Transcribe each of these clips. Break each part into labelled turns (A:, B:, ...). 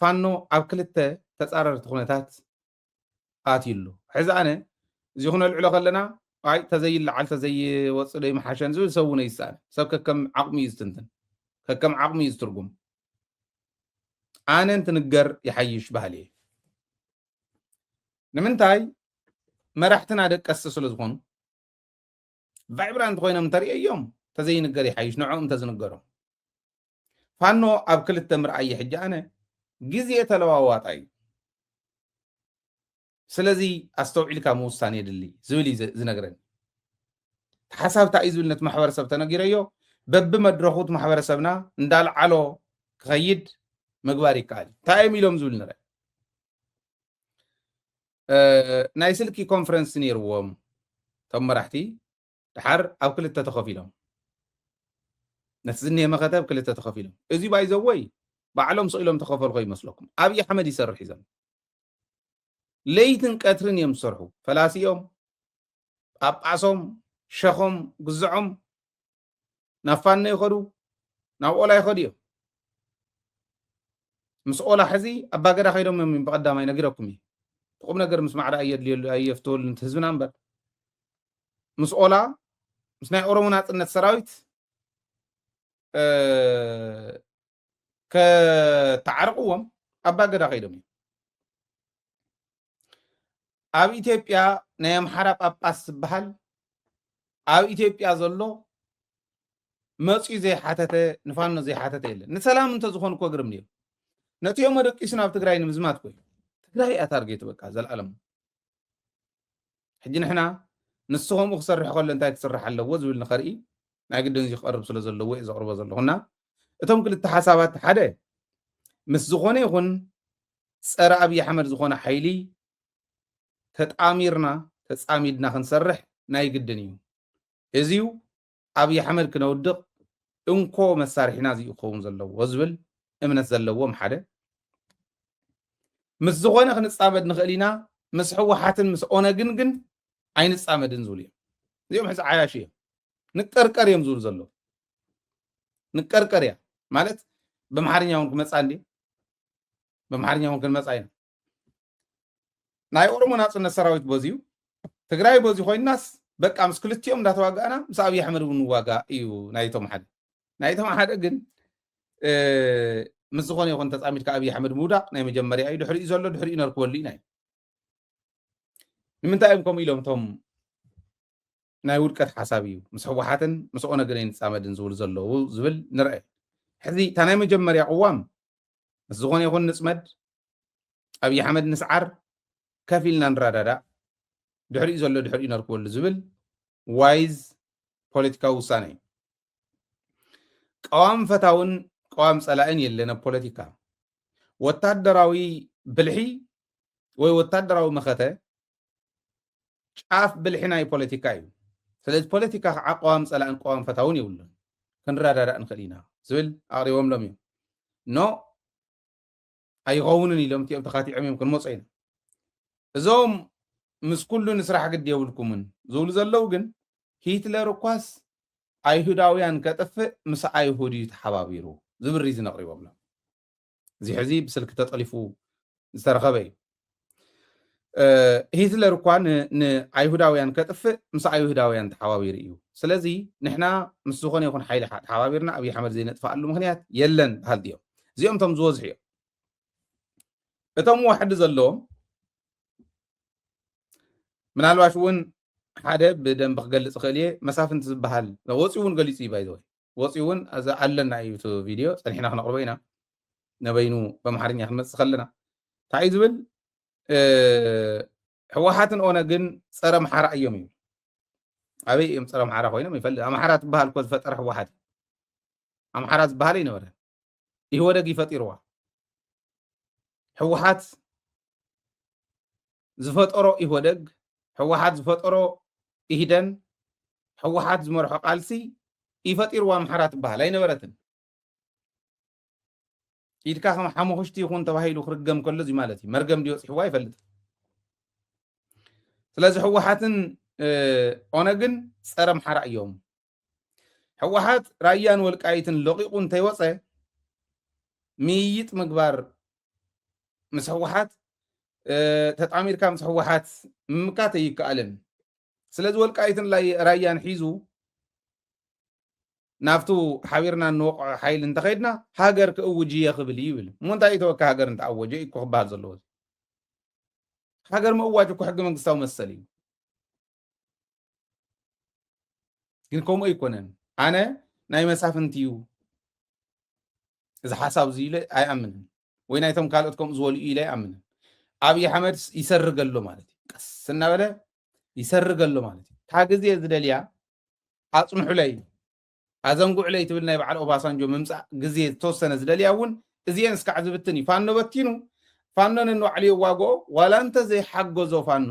A: ፋኖ ኣብ ክልተ ተጻረርቲ ኩነታት ኣትዩሉ ሕዚ ኣነ እዚ ክነልዕሎ ከለና ኣይ ተዘይለዓል ተዘይወፅእ ዶ ይመሓሸን ዝብል ሰብ እውን ይስኣል ሰብ ከከም ዓቕሚ እዩ ዝትንትን ከከም ዓቕሚ እዩ ዝትርጉም ኣነ እንትንገር ይሓይሽ ባህል እየ ንምንታይ መራሕትና ደቀስቲ ስለ ዝኾኑ ባዕብራ እንተኮይኖም እንተርእዮም ተዘይንገር ይሓይሽ ንዕኦም እንተዝንገሮም ፋኖ ኣብ ክልተ ምርኣየ ሕጂ ኣነ ግዜ ተለዋዋጣ እዩ ስለዚ ኣስተውዒልካ ምውሳን የድሊ ዝብል እዩ ዝነግረኒ ሓሳብ እንታይ እዩ ዝብል ነቲ ማሕበረሰብ ተነጊረዮ በቢመድረኹት ማሕበረሰብና እንዳልዓሎ ክኸይድ ምግባር ይከኣል እንታይ እዮም ኢሎም ዝብል ንርአ ናይ ስልኪ ኮንፈረንስ ነይርዎም እቶም መራሕቲ ድሓር ኣብ ክልተ ተኸፊሎም ነቲ ዝኒሄ መኸተብ ክልተ ተኸፊሎም እዚ ባይዘወይ ባዕሎም ስኢሎም ተኸፈልኮ ይመስለኩም ኣብይ ኣሕመድ ይሰርሕ እዮም ለይትን ቀትርን እዮም ዝሰርሑ ፈላሲኦም ጳጳሶም ሸኾም ግዝዖም ናብ ፋኖ ይኸዱ ናብ ኦላ ይኸዱ እዮም ምስ ኦላ ሕዚ ኣባገዳ ከይዶም እዮም ብቐዳማይ ነጊረኩም እዩ ቁም ነገር ምስ ማዕዳ ኣየፍትወሉ ነቲ ህዝብና እምበር ምስ ኦላ ምስ ናይ ኦሮሞ ናፅነት ሰራዊት ከተዓርቅዎም ኣባገዳ ከይዶም እዮም ኣብ ኢትዮጵያ ናይ ኣምሓራ ጳጳስ ዝበሃል ኣብ ኢትዮጵያ ዘሎ መፅኡ ዘይሓተተ ንፋኖ ዘይሓተተ የለን ንሰላም እንተዝኾኑ እኮ ግርም እዮም ነቲኦም ደቂሱ ናብ ትግራይ ንምዝማት ኮይኑ ትግራይ እያ ታርጌት በቃ ዘለዓለም ሕጂ ንሕና ንስኹም ክሰርሕ ከሎ እንታይ ክስራሕ ኣለዎ ዝብል ንኸርኢ ናይ ግድን እዚ ክቐርብ ስለ ዘለዎ እዩ ዘቕርቦ ዘለኹና እቶም ክልተ ሓሳባት ሓደ ምስ ዝኾነ ይኹን ፀረ ኣብይ ኣሕመድ ዝኾነ ሓይሊ ተጣሚርና ተፃሚድና ክንሰርሕ ናይ ግድን እዩ እዚዩ ኣብይ ኣሕመድ ክነውድቕ እንኮ መሳርሒና እዚኡ ክኸውን ዘለዎ ዝብል እምነት ዘለዎም ሓደ ምስ ዝኾነ ክንፃመድ ንኽእል ኢና ምስ ሕወሓትን ምስ ኦነግን ግን ኣይንፃመድን ዝብሉ እዮም እዚኦም ሕዚ ዓያሽ እዮም ንቀርቀር እዮም ዝብሉ ዘለዉ ንቀርቀር እያ ማለት ብማሓርኛ እውን ክመፃ እንዲ ብማሓርኛ እውን ክንመፃ ኢና ናይ ኦሮሞ ናፅነት ሰራዊት በዝዩ ትግራይ በዝዩ ኮይናስ በቃ ምስ ክልቲኦም እንዳተዋጋእና ምስ ኣብይ ኣሕመድ እውን ንዋጋእ እዩ ናይቶም ሓደ ግን ምስ ዝኾነ ይኹን ተፃሚድካ ኣብይ ኣሕመድ ምውዳቕ ናይ መጀመርያ እዩ ድሕሪኡ ዘሎ ድሕሪኡ ነርክበሉ ኢና ንምንታይ እዮም ከምኡ ኢሎም እቶም ናይ ውድቀት ሓሳብ እዩ ምስ ሕወሓትን ምስ ኦነግን ኣይንፃመድን ዝብሉ ዘለዉ ዝብል ንርአ ሕዚ እታ ናይ መጀመርያ ቅዋም ምስ ዝኾነ ይኹን ንፅመድ ኣብይ ኣሕመድ ንስዓር ከፍ ኢልና ንረዳዳእ ድሕሪኡ ዘሎ ድሕሪኡ ነርክበሉ ዝብል ዋይዝ ፖለቲካዊ ውሳነ እዩ ቀዋም ፈታውን ቀዋም ፀላእን የለን ኣብ ፖለቲካ ወታደራዊ ብልሒ ወይ ወታደራዊ መኸተ ጫፍ ብልሒ ናይ ፖለቲካ እዩ ስለዚ ፖለቲካ ከዓ ቀዋም ፀላእን ቀዋም ፈታውን የብሉን ክንረዳዳእ ንኽእል ኢና ዝብል ኣቕሪቦምሎም እዮም ኖ ኣይኸውንን ኢሎም እቲኦም ተኻቲዖም እዮም ክንመፁ ኢና እዞም ምስ ኩሉ ንስራሕ ግዲ የብልኩምን ዝብሉ ዘለው ግን ሂትለር እኳስ ኣይሁዳውያን ከጥፍእ ምስ ኣይሁድ እዩ ተሓባቢሩ ዝብል ሪዝን ኣቕሪቦምሎም እዚ ሕዚ ብስልኪ ተጠሊፉ ዝተረኸበ እዩ ሂትለር እኳ ንኣይሁዳውያን ከጥፍእ ምስ ኣይሁዳውያን ተሓባቢሩ እዩ ስለዚ ንሕና ምስ ዝኾነ ይኹን ሓይሊ ተሓባቢርና ኣብይ ኣሕመድ ዘይነጥፋኣሉ ምክንያት የለን በሃል ድዮም እዚኦም እቶም ዝወዝሑ እዮም እቶም ዋሕዲ ዘለዎም ምናልባሽ እውን ሓደ ብደንቢ ክገልፅ ክእል እየ መሳፍንቲ ዝበሃል ወፂኡ እውን ገሊፁ እዩ ባይዘወይ ወፂኡ እውን ኣለና እዩ እቲ ቪድዮ ፀኒሕና ክነቕርቦ ኢና ነበይኑ ብኣምሓርኛ ክንመፅእ ከለና እንታይ እዩ ዝብል ሕወሓትን ኦነግን ፀረ ኣምሓራ እዮም እዩ ኣበይ እዮም ፀረ ኣምሓራ ኮይኖም ይፈልጥ ኣምሓራ ትበሃል እኮ ዝፈጠረ ሕወሓት ኣምሓራ ዝበሃል ኣይነበረ ኢህወደግ ይፈጢርዋ ሕወሓት ዝፈጠሮ ኢህወደግ ሕወሓት ዝፈጠሮ ኢህደን ሕወሓት ዝመርሖ ቃልሲ ይፈጢርዋ ኣምሓራ ትበሃል ኣይነበረትን ኢድካ ከም ሓሙኽሽቲ ይኹን ተባሂሉ ክርገም ከሎ እዚ ማለት እዩ መርገም ዲወፂሕዋ ይፈልጥ ስለዚ ሕወሓትን ኦነግን ፀረ ኣምሓራ እዮም ሕወሓት ራያን ወልቃይትን ለቂቁ እንተይወፀ ምይይጥ ምግባር ምስ ሕወሓት ተጣሚርካ ምስ ሕወሓት ምምካት ኣይከኣልን ስለዚ ወልቃይትን ራያን ሒዙ ናብቱ ሓቢርና ንወቕዖ ሓይል እንተኸይድና ሃገር ክእውጅ እየ ክብል ይብል እሞ እንታይ እዩ ተወካ ሃገር እንተኣወጀ እኮ ክበሃል ዘለዎ ሃገር ምእዋጅ እኮ ሕጊ መንግስታዊ መሰል እዩ ግን ከምኡ ኣይኮነን ኣነ ናይ መሳፍንቲ እዩ እዚ ሓሳብ እዚ ኢለ ኣይኣምንን ወይ ናይቶም ካልኦት ከምኡ ዝበሉ እዩ ኢለ ኣይኣምንን ኣብዪ ኣሕመድ ይሰርገሎ ማለት እዩ ቀስ እናበለ ይሰርገሎ ማለት እዩ ታ ግዜ ዝደልያ ኣፅንሑለይ ኣዘንጉዕለይ ትብል ናይ በዓል ኦባሳንጆ ምምፃእ ግዜ ዝተወሰነ ዝደልያ እውን እዚአን እስካዕ ዝብትን እዩ ፋኖ በቲኑ ፋኖ ነንባዕሉ የዋግኦ ዋላ እንተ ዘይሓገዞ ፋኖ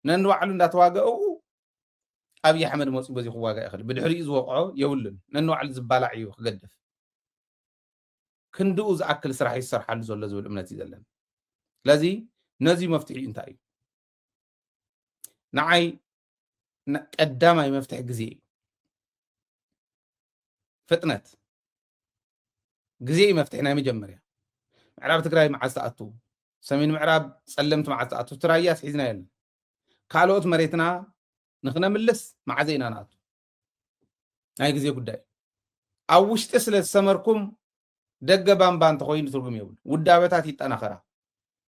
A: ነንባዕሉ እንዳተዋግኡ ኣብዪ ኣሕመድ መፅኡ በዚ ክዋጋእ ይኽእል ብድሕሪኡ ዝወቕዖ የብሉን ነንባዕሉ ዝባላዕ እዩ ክገድፍ ክንድኡ ዝኣክል ስራሕ ይሰርሓሉ ዘሎ ዝብል እምነት እዩ ዘለና ስለዚ ነዚ መፍትሒ እንታይ እዩ ንዓይ ቀዳማይ መፍትሒ ግዜ እዩ ፍጥነት ግዜ መፍትሒ ናይ መጀመርያ ምዕራብ ትግራይ መዓዝ ተኣቱ ሰሜን ምዕራብ ፀለምቲ መዓዝ ተኣቱ ትራያስ ሒዝና የለን ካልኦት መሬትና ንክነምልስ መዓዘ ኢና ንኣቱ ናይ ግዜ ጉዳይ ኣብ ውሽጢ ስለ ዝሰመርኩም ደገ ባምባ እንተኮይኑ ትርጉም የብሉ ውዳበታት ይጠናኸራ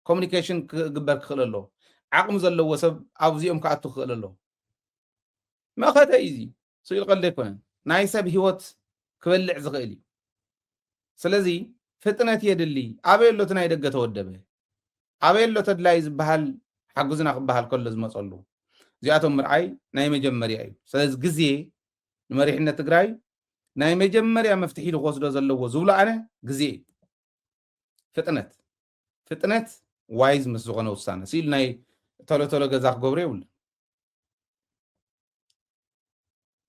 A: ኮሚኒኬሽን ክግበር ክኽእል ኣለዎ ዓቕሚ ዘለዎ ሰብ ኣብዚኦም ክኣቱ ክኽእል ኣለዎ መኸተ እዩ ስኢል ቀልዲ ኣይኮነን ናይ ሰብ ሂወት ክበልዕ ዝኽእል እዩ ስለዚ ፍጥነት የድሊ ኣበይ ኣሎ እቲ ናይ ደገ ተወደበ ኣበይ ኣሎ ተድላይ ዝበሃል ሓጉዝና ክበሃል ከሎ ዝመፀሉ እዚኣቶም ምርኣይ ናይ መጀመርያ እዩ ስለዚ ግዜ ንመሪሕነት ትግራይ ናይ መጀመርያ መፍትሒ ክወስዶ ዘለዎ ዝብሎ ኣነ ግዜ ፍጥነት ፍጥነት ዋይዝ ምስ ዝኾነ ውሳነ ሲሉ ናይ ቶሎ ቶሎ ገዛ ክገብሮ የብሉ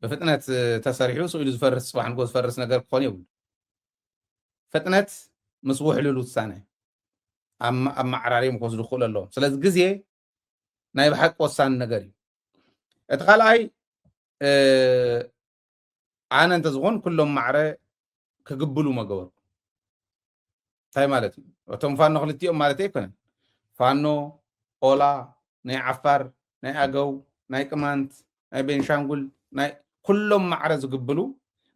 A: ብፍጥነት ተሰሪሑ ስኢሉ ዝፈርስ ፅባሕ ንጎ ዝፈርስ ነገር ክኾን የብሉ ፍጥነት ምስ ውሕሉል ውሳነ ኣብ ማዕራርዮም ክወስዱ ክኽእሉ ኣለዎም ስለዚ ግዜ ናይ ብሓቂ ወሳኒ ነገር እዩ እቲ ካልኣይ ኣነ እንተዝኾን ኩሎም ማዕረ ክግብሉ መገበሩ እንታይ ማለት እዩ እቶም ፋኖ ክልቲኦም ማለት ኣይኮነን ፋኖ ኦላ ናይ ዓፋር ናይ ኣገው ናይ ቅማንት ናይ ቤንሻንጉል ናይ ኩሎም ማዕረ ዝግብሉ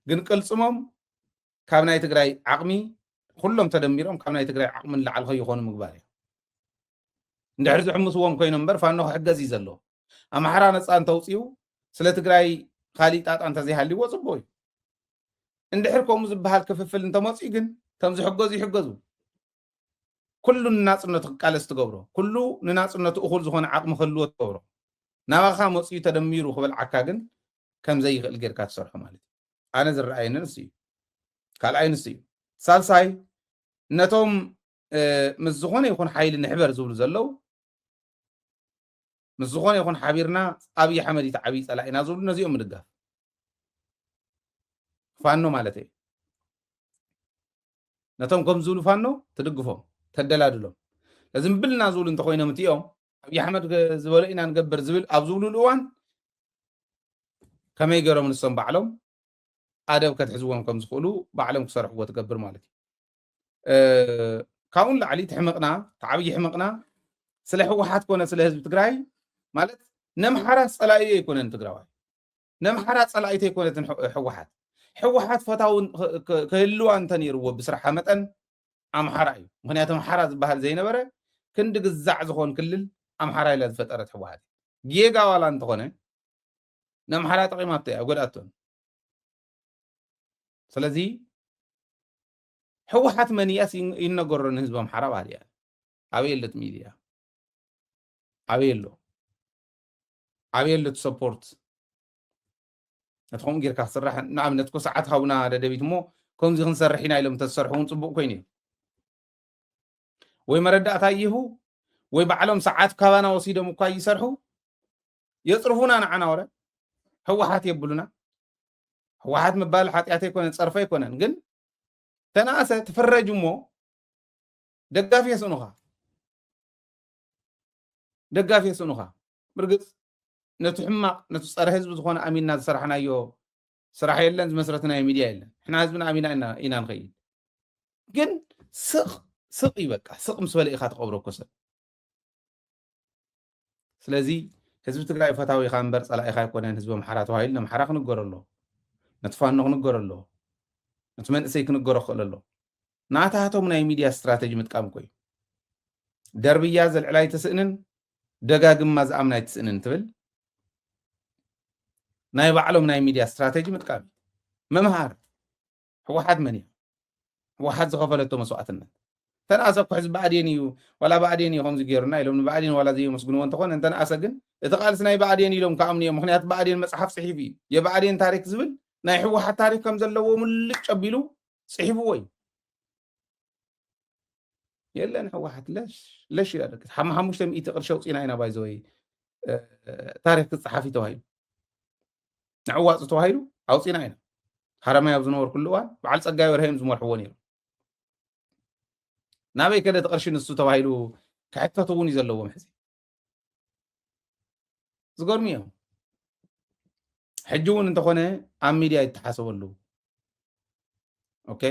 A: ግን ቅልፅሞም ካብ ናይ ትግራይ ዓቕሚ ኩሎም ተደሚሮም ካብ ናይ ትግራይ ዓቕሚ ንላዕሊ ከይኾኑ ምግባር እዩ እንድሕር ዝሕምስዎም ኮይኖም እምበር ፋኖ ክሕገዝ እዩ ዘለዎ ኣምሓራ ነፃ እንተውፅኡ ስለ ትግራይ ካሊእ ጣጣ እንተዘይሃልይዎ ፅቡቅ እዩ እንድሕር ከምኡ ዝበሃል ክፍፍል እንተመፅኡ ግን ከም ዝሕገዙ ይሕገዙ ኩሉ ንናፅነቱ ክቃለስ ትገብሮ ኩሉ ንናፅነቱ እኹል ዝኾነ ዓቕሚ ክህልዎ ትገብሮ ናባኻ መፅኡ ተደሚሩ ክበልዓካ ግን ከምዘይኽእል ጌርካ ትሰርሖ ማለት እዩ ኣነ ዝረኣየኒ ንስ እዩ ካልኣይ ንስ እዩ ሳልሳይ ነቶም ምስ ዝኾነ ይኹን ሓይሊ ንሕበር ዝብሉ ዘለው ምስ ዝኾነ ይኹን ሓቢርና ኣብዪ ኣሕመድ ዓብዪ ፀላእ ኢና ዝብሉ ነዚኦም ምድጋፍ ፋኖ ማለት እዩ ነቶም ከም ዝብሉ ፋኖ ትድግፎም ተደላድሎም እዚ ምብልና ዝብሉ እንተኮይኖም እቲኦም ኣብዪ ኣሕመድ ዝበሎ ኢና ንገብር ዝብል ኣብ ዝብሉሉ እዋን ከመይ ገይሮም ንሶም ባዕሎም ኣደብ ከትሕዝዎም ከም ዝኽእሉ ባዕሎም ክሰርሕዎ ትገብር ማለት እዩ ካብኡን ላዕሊ ትሕምቕና ተዓብዪ ሕምቕና ስለ ሕወሓት ኮነ ስለ ህዝቢ ትግራይ ማለት ነምሓራ ፀላኢ ኣይኮነን ትግራዋይ ነምሓራ ፀላኢት ኣይኮነትን ሕወሓት ፈታዊ ክህልዋ እንተነይርዎ ብስራሓ መጠን ኣምሓራ እዩ ምክንያቱ ኣምሓራ ዝበሃል ዘይነበረ ክንዲ ግዛዕ ዝኾን ክልል ኣምሓራ ኢላ ዝፈጠረት ሕወሓት ጌጋ ዋላ እንተኾነ ነምሓራ ጠቂማቶ እያ ጎዳእቶን ስለዚ ሕወሓት መንያስ ይነገሮ ንህዝቢ ኣምሓራ ባህል እያ ኣበይ የለት ሚድያ ኣበይ ኣሎ ሰፖርት ነትኸም ጌርካ ክስራሕ ንኣብነት ኮ ሰዓት ሃቡና ደደቢት እሞ ከምዚ ክንሰርሕ ኢና ኢሎም ተዝሰርሑ እውን ፅቡቅ ኮይኑ እዩ ወይ መረዳእታ ይህቡ ወይ ባዕሎም ሰዓት ካባና ወሲዶም እኳ ይሰርሑ የፅርፉና ንዓና ወረ ሕወሓት የብሉና ሕወሓት ምባል ሓጢኣት ኣይኮነን ፀርፈ ኣይኮነን ግን ተናእሰ ትፍረጅ እሞ ደጋፊ የስእኑኻ ብርግፅ ነቲ ሕማቕ ነቲ ፀረ ህዝቢ ዝኾነ ኣሚንና ዝሰራሕናዮ ስራሕ የለን ዝመስረትናዮ ሚድያ የለን ሕና ህዝብና ኣሚና ኢና ንኸይድ ግን سقي بقى سق مس بلي إخا تقبرو كسب سلازي حزب تግራይ ፈታዊ ኢኻ እምበር ጸላኢ ኢኻ ኣይኮነን ህዝቢ ኣምሓራ ተባሂሉ ንኣምሓራ ክንገሮ ኣሎ ነትፋኖ ክንገሮ ኣሎ ነቲ መንእሰይ ክንገሮ ክእል ኣሎ ናታቶም ናይ ሚድያ ስትራቴጂ ምጥቃም ኮይ ደርብያ ዘልዕላይ ትስእንን ደጋግማ ዝኣምናይ ትስእንን ትብል ናይ ባዕሎም ናይ ሚድያ ስትራቴጂ ምጥቃም መምሃር ህወሓት መን እዩ ህወሓት ዝኸፈለቶ መስዋዕትነት ተናእሰ ኩሕዝ ብኣዴን እዩ ዋላ ብኣዴን እዩ ከምዚ ገይሩና ኢሎም ንብኣዴን ዋላ ዘየመስግንዎ እንተኾነ እንተናእሰ ግን እቲ ቃልሲ ናይ ብኣዴን ኢሎም ከኣምኑ እዮም ምክንያቱ ብኣዴን መፅሓፍ ፅሒፍ እዩ የብኣዴን ታሪክ ዝብል ናይ ህወሓት ታሪክ ከም ዘለዎ ሙልጭ ኣቢሉ ፅሒፍዎ እዩ የለን ህወሓት ለሽ ኢላ ደቂ ሓሙሽተ ሚእቲ ቅርሺ ኣውፂና ኢና ባይዘወይ ታሪክ ክፀሓፍ ተባሂሉ ንዕዋፁ ተባሂሉ ኣውፂና ኢና ሓረማይ ኣብ ዝነበሩ ኩሉ እዋን በዓል ፀጋይ ወርሄም ዝመርሕዎ ነይሩ ናበይ ከደ ተቅርሺ ንሱ ተባሂሉ ክሕተቱ እውን እዩ ዘለዎም ሕዚ ዝገርሙ እዮም ሕጂ እውን እንተኾነ ኣብ ሚድያ ይተሓሰበሉ ኦኬ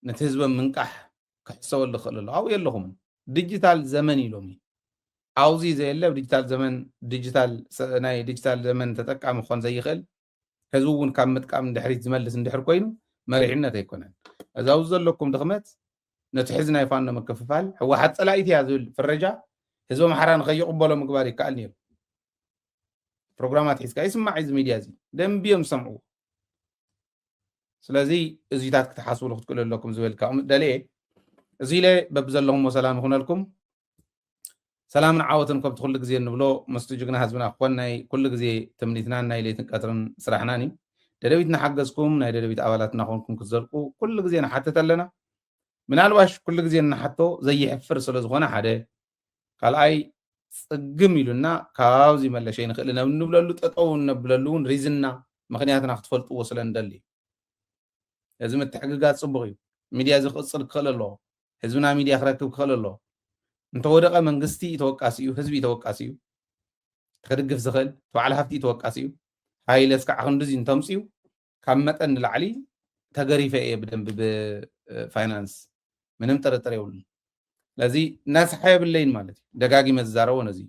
A: ነቲ ህዝቢ ምንቃሕ ክሕሰበሉ ክእል ኣሎ ኣብኡ የለኹም ዲጂታል ዘመን ኢሎም ኣውዚ ዘየለ ዲጂታል ዘመን ናይ ዲጂታል ዘመን ተጠቃሚ ክኾን ዘይኽእል ህዝቢ እውን ካብ ምጥቃም እንድሕሪት ዝመልስ እንድሕር ኮይኑ መሪሕነት ኣይኮነን እዚ ኣብዚ ዘለኩም ድኽመት ነቲ ሕዚ ናይ ፋኖ ምክፍፋል ህወሓት ፀላኢት እያ ዝብል ፍረጃ ህዝቢ ኣምሓራ ንኸይቕበሎ ምግባር ይከኣል ነይሩ ፕሮግራማት ሒዝካ ይስማዕ እዚ ሚድያ እዚ ደንቢ እዮም ዝሰምዕዎ ስለዚ እዙይታት ክትሓስብሉ ክትክእሉ ኣለኩም ዝብልካ ደልየ እዚ ኢለ በብዘለኹም ሰላም ይኹነልኩም ሰላምን ዓወትን ከምቲ ኩሉ ግዜ እንብሎ ምስቲ ጅግና ህዝብና ክኾን ናይ ኩሉ ግዜ ትምኒትናን ናይ ሌትን ቀትርን ስራሕናን እዩ ደደቢት ንሓገዝኩም ናይ ደደቢት ኣባላት እናኾንኩም ክትዘልቁ ኩሉ ግዜ ንሓትት ኣለና ምናልባሽ ኩሉ ግዜ እናሓቶ ዘይሕፍር ስለ ዝኾነ ሓደ ካልኣይ ፅግም ኢሉና ካብዚ መለሸይ ንኽእል ንብለሉ ጠጠው ነብለሉ እውን ሪዝና ምክንያትና ክትፈልጥዎ ስለ ንደሊ እዚ ምትሕግጋዝ ፅቡቅ እዩ ሚድያ እዚ ክቅፅል ክኽእል ኣለዎ ህዝብና ሚድያ ክረክብ ክኽእል ኣለዎ እንተወደቐ መንግስቲ ተወቃሲ እዩ ህዝቢ ተወቃሲ እዩ ክድግፍ ዝኽእል ተባዕለ ሃፍቲ ተወቃሲ እዩ ሃይለስ ከዓ ክንዲዚ እንተምፅኡ ካብ መጠን ንላዕሊ ተገሪፈ እየ ብደንቢ ብፋይናንስ ምንም ጥርጥር የብሉን ለዚ ናስሓ የብለይን ማለት እዩ ደጋጊመ ዝዛረቦ ነዚ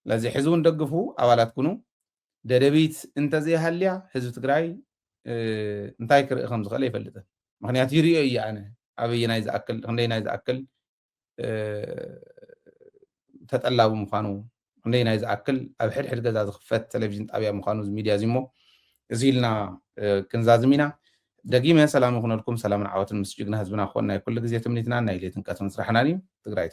A: ለዚ ሕዚ እውን ደግፉ ኣባላት ኩኑ ደደቢት እንተዘይሃልያ ህዝቢ ትግራይ እንታይ ክርኢ ከም ዝኽእል ኣይፈልጥን ምክንያቱ ይርዮ እየ ኣነ ኣበየናይ ዝኣክል ክንደይናይ ዝኣክል ተጠላቢ ምዃኑ ክንደይናይ ዝኣክል ኣብ ሕድሕድ ገዛ ዝኽፈት ቴሌቭዥን ጣብያ ምዃኑ ሚድያ እዚ እሞ እዚ ኢልና ክንዛዝም ኢና ደጊመ ሰላም ይኹነልኩም ሰላምን ዓወትን ምስ ጅግና ህዝብና ክኾን ናይ ኩሉ ግዜ ትምኒትና ናይ ሌትን ቀትርን ስራሕናን እዩ ትግራይ